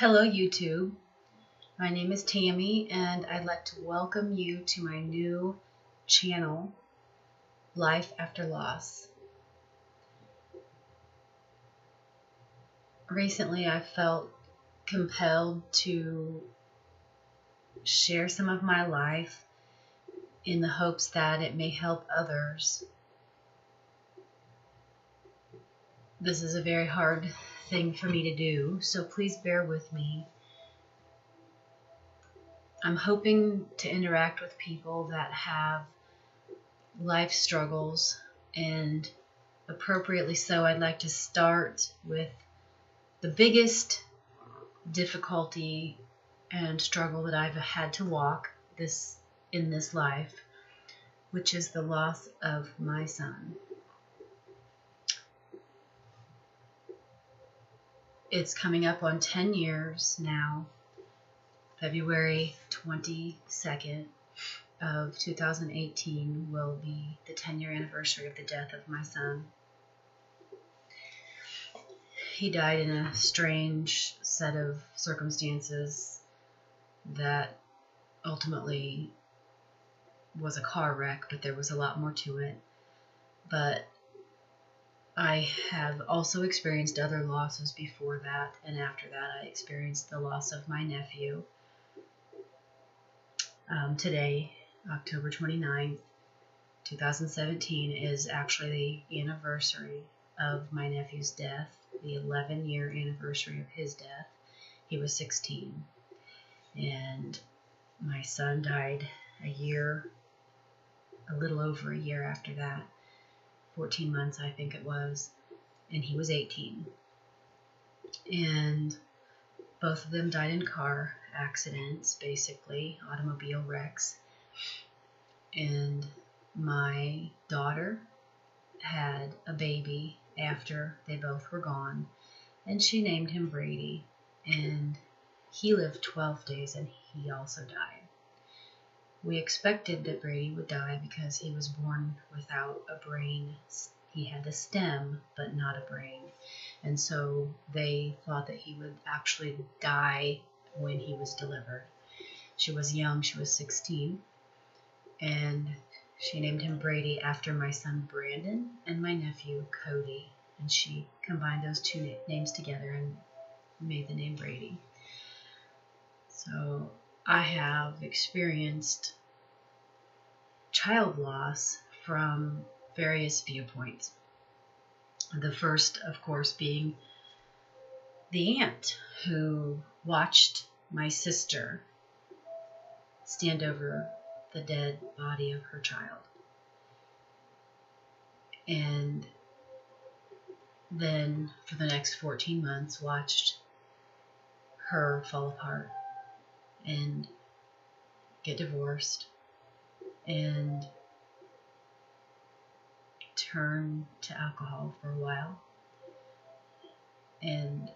Hello YouTube, my name is Tammy and I'd like to welcome you to my new channel, Life After Loss. Recently I felt compelled to share some of my life in the hopes that it may help others. This is a very hard thing for me to do, so please bear with me. I'm hoping to interact with people that have life struggles, and appropriately so, I'd like to start with the biggest difficulty and struggle that I've had to walk in this life, which is the loss of my son. It's coming up on 10 years now. February 22nd of 2018 will be the 10-year anniversary of the death of my son. He died in a strange set of circumstances that ultimately was a car wreck, but there was a lot more to it. But I have also experienced other losses before that, and after that I experienced the loss of my nephew. Today, October 29th, 2017, is actually the anniversary of my nephew's death, the 11-year anniversary of his death. He was 16, and my son died a little over a year after that, 14 months I think it was, and he was 18. And both of them died in car accidents, basically, automobile wrecks. And my daughter had a baby after they both were gone, and she named him Brady, and he lived 12 days and he also died. We expected that Brady would die because he was born without a brain. He had the stem, but not a brain. And so they thought that he would actually die when he was delivered. She was young, she was 16, and she named him Brady after my son Brandon and my nephew Cody. And she combined those two names together and made the name Brady. So I have experienced child loss from various viewpoints. The first, of course, being the aunt who watched my sister stand over the dead body of her child. And then for the next 14 months watched her fall apart and get divorced and turn to alcohol for a while. And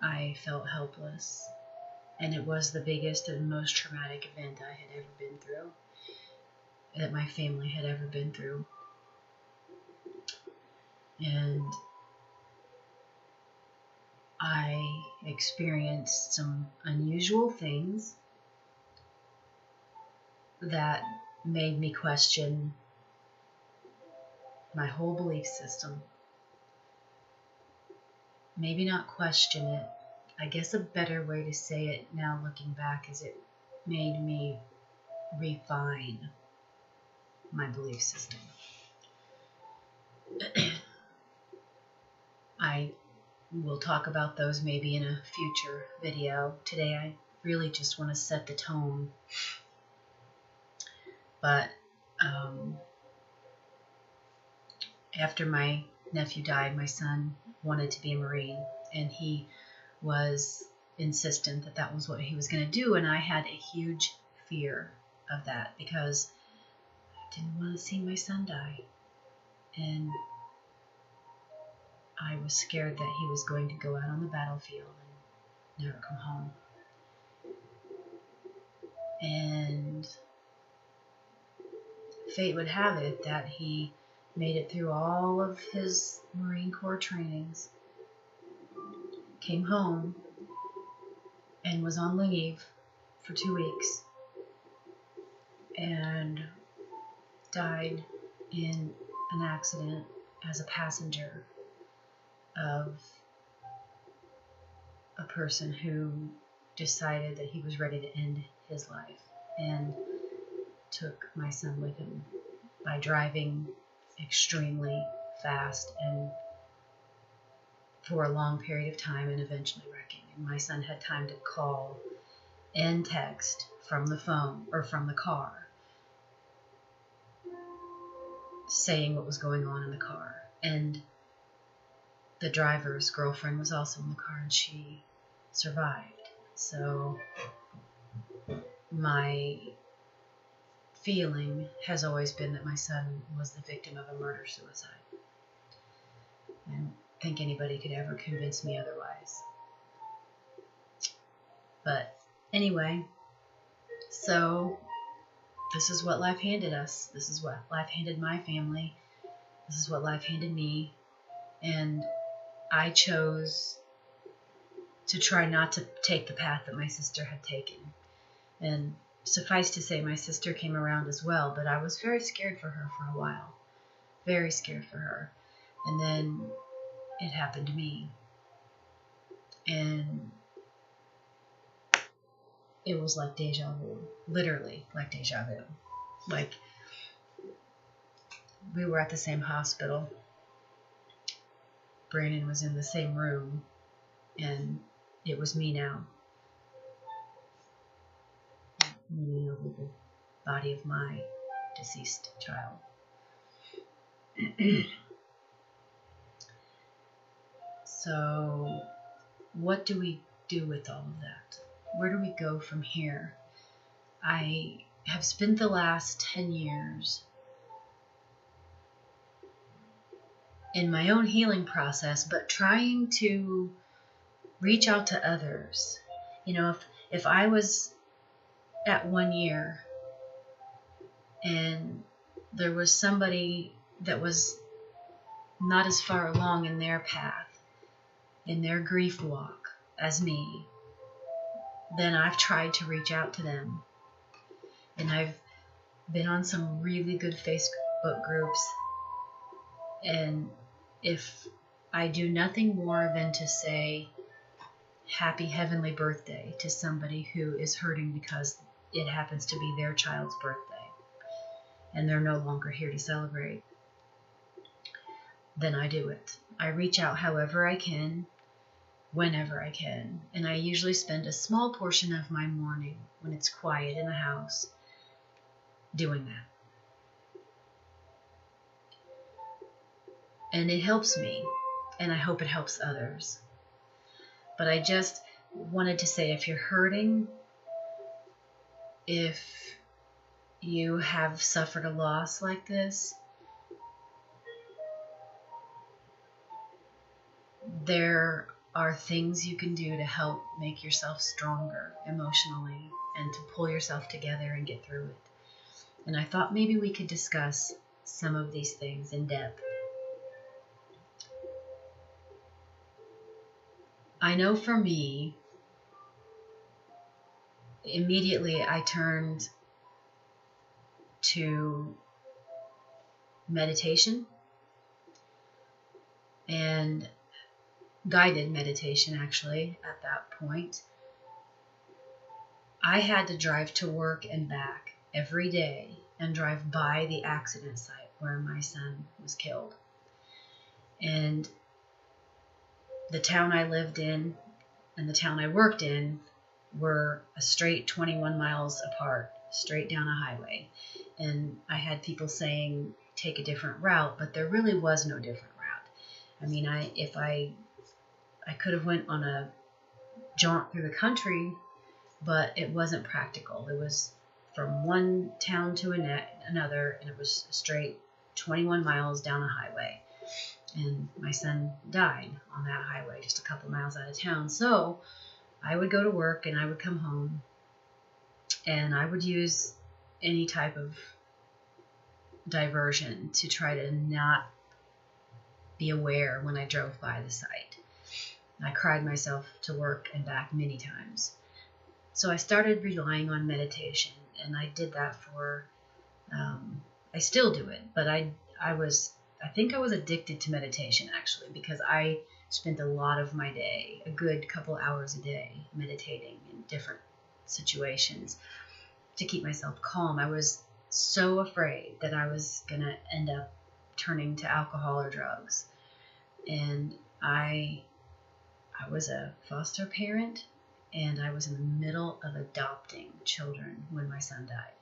I felt helpless, and it was the biggest and most traumatic event I had ever been through, that my family had ever been through. And I experienced some unusual things that made me question my whole belief system. Maybe not question it. I guess a better way to say it now looking back is it made me refine my belief system. I will talk about those maybe in a future video. Today I really just want to set the tone. But after my nephew died, my son wanted to be a Marine, and he was insistent that that was what he was going to do, and I had a huge fear of that because I didn't want to see my son die, and I was scared that he was going to go out on the battlefield and never come home. And fate would have it that he made it through all of his Marine Corps trainings, came home, and was on leave for 2 weeks and died in an accident as a passenger of a person who decided that he was ready to end his life and took my son with him by driving extremely fast and for a long period of time and eventually wrecking. And my son had time to call and text from the phone or from the car saying what was going on in the car. And the driver's girlfriend was also in the car and she survived. So my feeling has always been that my son was the victim of a murder-suicide. I don't think anybody could ever convince me otherwise. But anyway, so this is what life handed us. This is what life handed my family. This is what life handed me. And I chose to try not to take the path that my sister had taken. And suffice to say, my sister came around as well, but I was very scared for her for a while. Very scared for her. And then it happened to me. And it was like deja vu. Literally like deja vu. Like, we were at the same hospital. Brandon was in the same room. And it was me now. Moving over the body of my deceased child. So, what do we do with all of that? Where do we go from here? I have spent the last 10 years in my own healing process, but trying to reach out to others. You know, if I was at 1 year and there was somebody that was not as far along in their path, in their grief walk as me, then I've tried to reach out to them. And I've been on some really good Facebook groups. And if I do nothing more than to say happy heavenly birthday to somebody who is hurting because it happens to be their child's birthday and they're no longer here to celebrate, then I do it. I reach out however I can, whenever I can, and I usually spend a small portion of my morning when it's quiet in the house doing that. And it helps me, and I hope it helps others. But I just wanted to say, if you're hurting, if you have suffered a loss like this, there are things you can do to help make yourself stronger emotionally and to pull yourself together and get through it. And I thought maybe we could discuss some of these things in depth. I know for me, immediately I turned to meditation and guided meditation, actually, at that point. I had to drive to work and back every day and drive by the accident site where my son was killed. And the town I lived in and the town I worked in were a straight 21 miles apart, straight down a highway. And I had people saying, take a different route, but there really was no different route. I mean, I could have went on a jaunt through the country, but it wasn't practical. It was from one town to another, and it was straight 21 miles down a highway. And my son died on that highway just a couple miles out of town. So I would go to work and I would come home and I would use any type of diversion to try to not be aware when I drove by the site. I cried myself to work and back many times. So I started relying on meditation, and I did that for, I still do it, but I think I was addicted to meditation actually, because I spent a lot of my day, a good couple hours a day, meditating in different situations to keep myself calm. I was so afraid that I was going to end up turning to alcohol or drugs. And I was a foster parent, and I was in the middle of adopting children when my son died.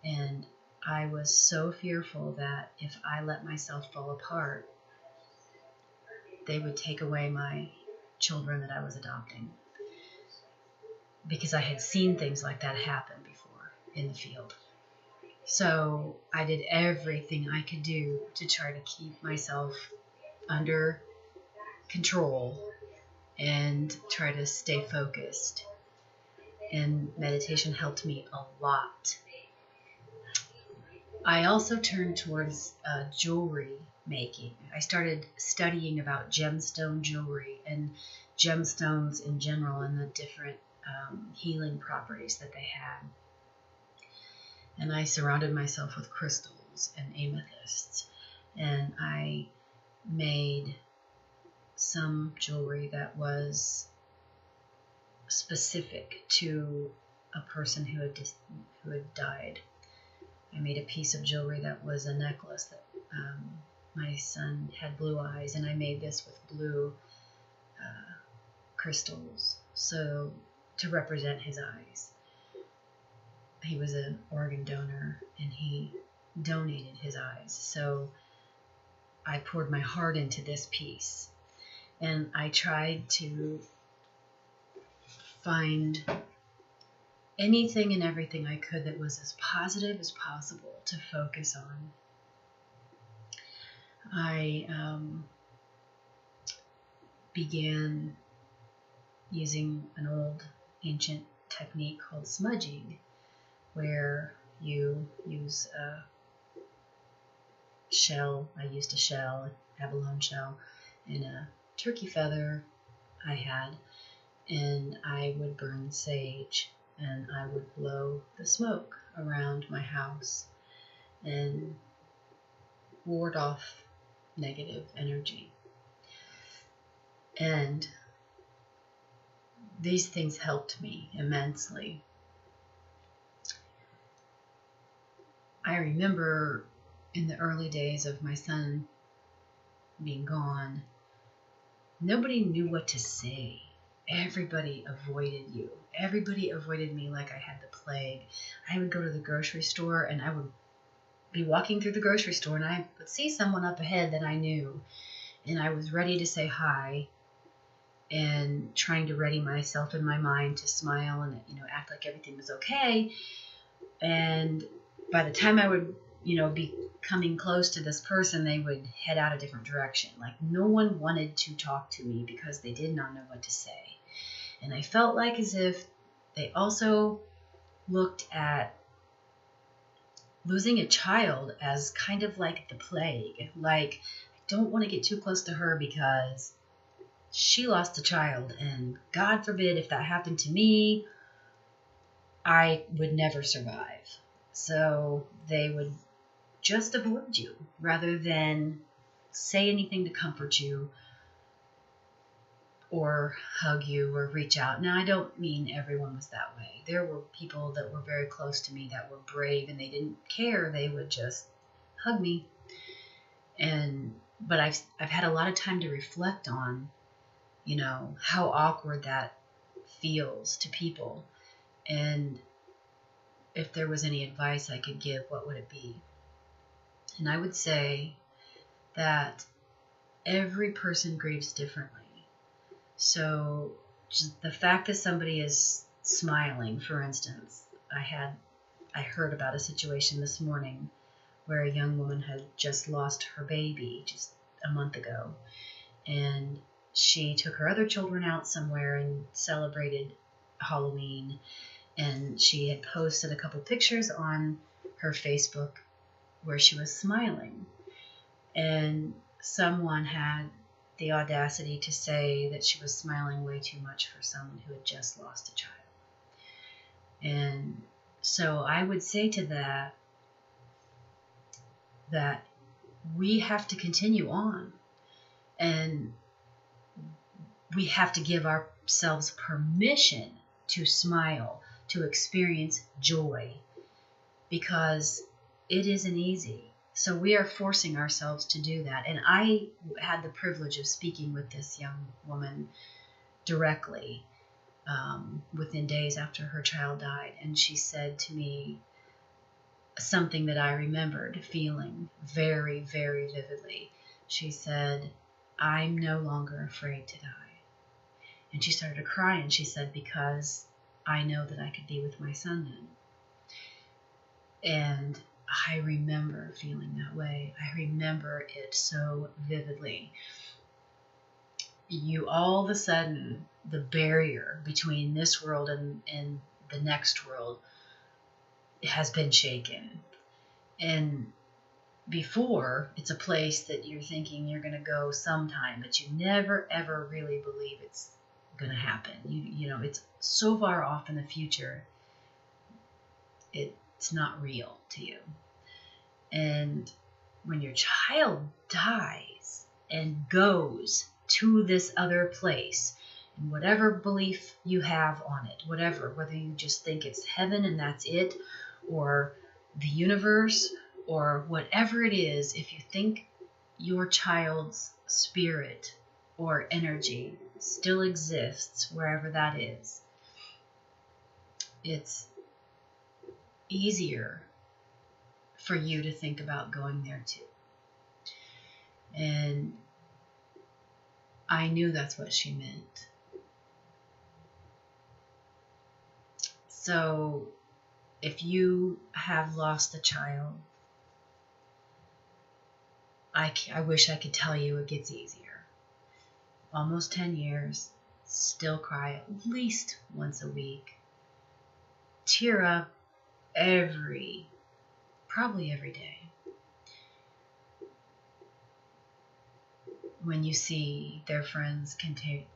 And I was so fearful that if I let myself fall apart, they would take away my children that I was adopting. Because I had seen things like that happen before in the field. So I did everything I could do to try to keep myself under control and try to stay focused. And meditation helped me a lot. I also turned towards jewelry making. I started studying about gemstone jewelry and gemstones in general and the different healing properties that they had. And I surrounded myself with crystals and amethysts. And I made some jewelry that was specific to a person who had died. I made a piece of jewelry that was a necklace that my son had blue eyes, and I made this with blue crystals, so to represent his eyes. He was an organ donor, and he donated his eyes. So I poured my heart into this piece, and I tried to find anything and everything I could that was as positive as possible to focus on. I began using an old ancient technique called smudging, where you use a shell. I used a shell, a abalone shell, and a turkey feather I had, and I would burn sage, and I would blow the smoke around my house and ward off negative energy. And these things helped me immensely. I remember in the early days of my son being gone, nobody knew what to say. Everybody avoided you. Everybody avoided me like I had the plague. I would go to the grocery store, and I would be walking through the grocery store, and I would see someone up ahead that I knew, and I was ready to say hi and trying to ready myself in my mind to smile and, act like everything was okay. And by the time I would, be coming close to this person, they would head out a different direction. Like no one wanted to talk to me because they did not know what to say. And I felt like as if they also looked at losing a child as kind of like the plague. Like, I don't want to get too close to her because she lost a child, and God forbid if that happened to me, I would never survive. So they would just avoid you rather than say anything to comfort you or hug you or reach out. Now, I don't mean everyone was that way. There were people that were very close to me that were brave, and they didn't care. They would just hug me. But I've had a lot of time to reflect on, how awkward that feels to people. And if there was any advice I could give, what would it be? And I would say that every person grieves differently. So just the fact that somebody is smiling, for instance, I heard about a situation this morning where a young woman had just lost her baby just a month ago, and she took her other children out somewhere and celebrated Halloween, and she had posted a couple pictures on her Facebook where she was smiling, and someone had the audacity to say that she was smiling way too much for someone who had just lost a child. And so I would say to that we have to continue on, and we have to give ourselves permission to smile, to experience joy, because it isn't easy. So we are forcing ourselves to do that. And I had the privilege of speaking with this young woman directly within days after her child died. And she said to me something that I remembered feeling very, very vividly. She said, "I'm no longer afraid to die." And she started to cry, and she said, "Because I know that I could be with my son then." And I remember feeling that way. I remember it so vividly. You all of a sudden, the barrier between this world and the next world has been shaken. And before, it's a place that you're thinking you're going to go sometime, but you never ever really believe it's going to happen. You know, it's so far off in the future, it's not real to you. And when your child dies and goes to this other place, and whatever belief you have on it, whether you just think it's heaven and that's it, or the universe, or whatever it is, if you think your child's spirit or energy still exists wherever that is, it's easier for you to think about going there too. And I knew that's what she meant. So if you have lost a child, I wish I could tell you it gets easier. Almost 10 years, still cry at least once a week. Tear up probably every day. When you see their friends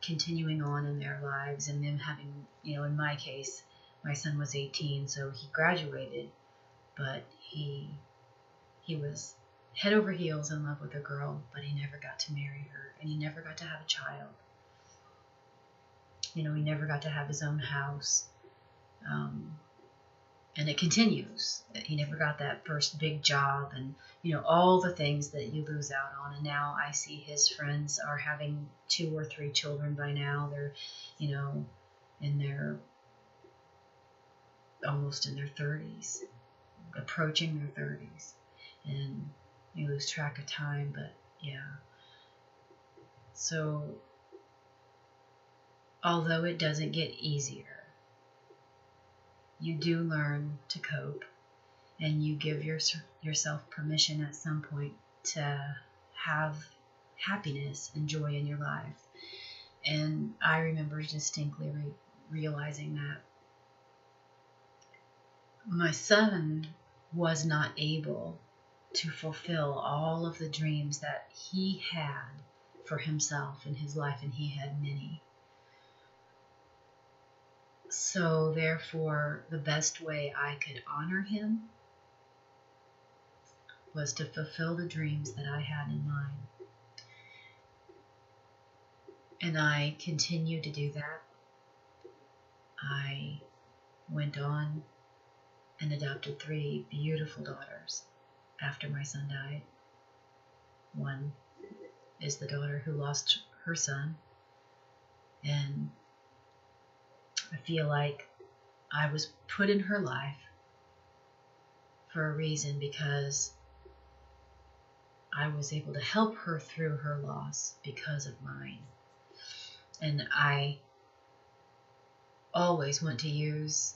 continuing on in their lives, and them having, in my case, my son was 18, so he graduated, but he was head over heels in love with a girl, but he never got to marry her, and he never got to have a child. He never got to have his own house. And it continues. He never got that first big job, and all the things that you lose out on. And now I see his friends are having 2 or 3 children by now. They're, in their almost in their 30s, approaching their 30s, and you lose track of time. But yeah. So although it doesn't get easier, you do learn to cope, and you give yourself permission at some point to have happiness and joy in your life. And I remember distinctly realizing that my son was not able to fulfill all of the dreams that he had for himself in his life, and he had many. So therefore, the best way I could honor him was to fulfill the dreams that I had in mind. And I continued to do that. I went on and adopted 3 beautiful daughters after my son died. One is the daughter who lost her son, and I feel like I was put in her life for a reason, because I was able to help her through her loss because of mine. And I always want to use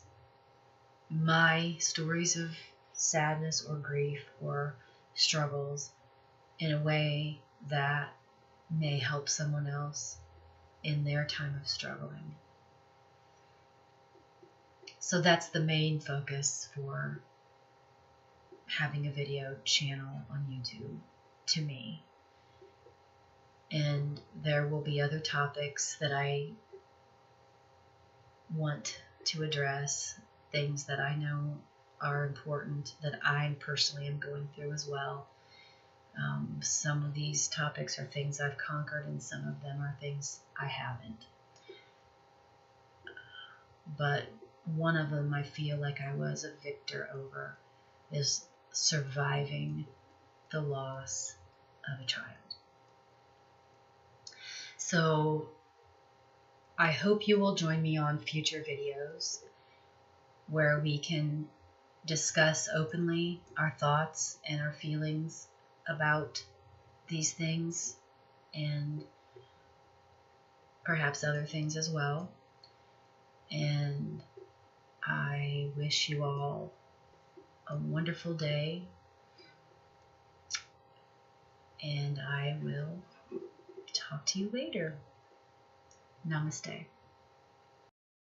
my stories of sadness or grief or struggles in a way that may help someone else in their time of struggling. So that's the main focus for having a video channel on YouTube to me. And there will be other topics that I want to address things that I know are important that I personally am going through as well. Some of these topics are things I've conquered, and some of them are things I haven't. But one of them I feel like I was a victor over is surviving the loss of a child. So I hope you will join me on future videos where we can discuss openly our thoughts and our feelings about these things and perhaps other things as well. And I wish you all a wonderful day, and I will talk to you later. Namaste.